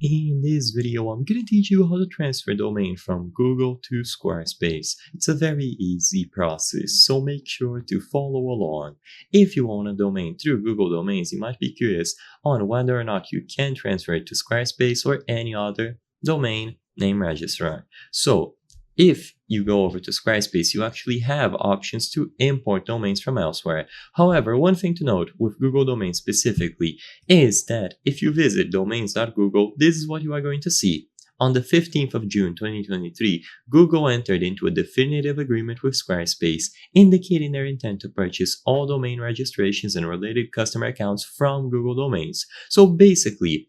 In this video, I'm going to teach you how to transfer domain from Google to Squarespace. It's a very easy process, so make sure to follow along. If you own a domain through Google Domains, you might be curious on whether or not you can transfer it to Squarespace or any other domain name registrar. So, if you go over to Squarespace, you actually have options to import domains from elsewhere. However, one thing to note with Google Domains specifically is that if you visit domains.google, this is what you are going to see. On the 15th of June 2023, Google entered into a definitive agreement with Squarespace, indicating their intent to purchase all domain registrations and related customer accounts from Google Domains. So basically,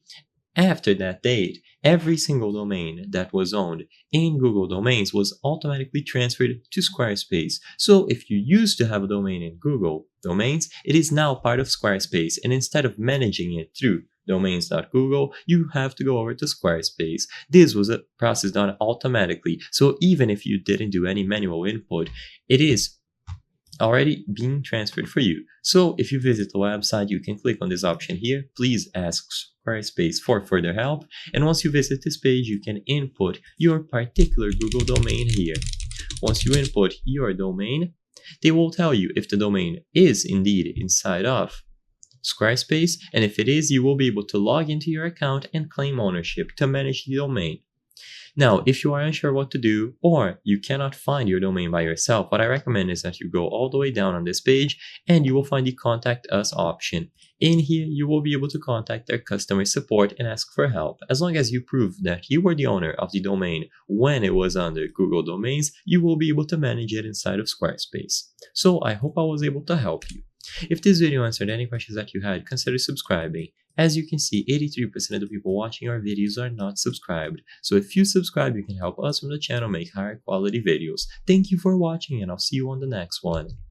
after that date, every single domain that was owned in Google Domains was automatically transferred to Squarespace. So if you used to have a domain in Google Domains, it is now part of Squarespace, and instead of managing it through domains.google, you have to go over to Squarespace. This was a process done automatically, so even if you didn't do any manual input, it is already being transferred for you. So if you visit the website, you can click on this option here. Please ask Squarespace for further help. And once you visit this page, you can input your particular Google domain here. Once you input your domain, they will tell you if the domain is indeed inside of Squarespace, and if it is, you will be able to log into your account and claim ownership to manage the domain. Now, if you are unsure what to do, or you cannot find your domain by yourself, what I recommend is that you go all the way down on this page and you will find the Contact Us option. In here, you will be able to contact their customer support and ask for help. As long as you prove that you were the owner of the domain when it was under Google Domains, you will be able to manage it inside of Squarespace. So I hope I was able to help you. If this video answered any questions that you had, consider subscribing. As you can see, 83% of the people watching our videos are not subscribed. So if you subscribe, you can help us from the channel make higher quality videos. Thank you for watching, and I'll see you on the next one.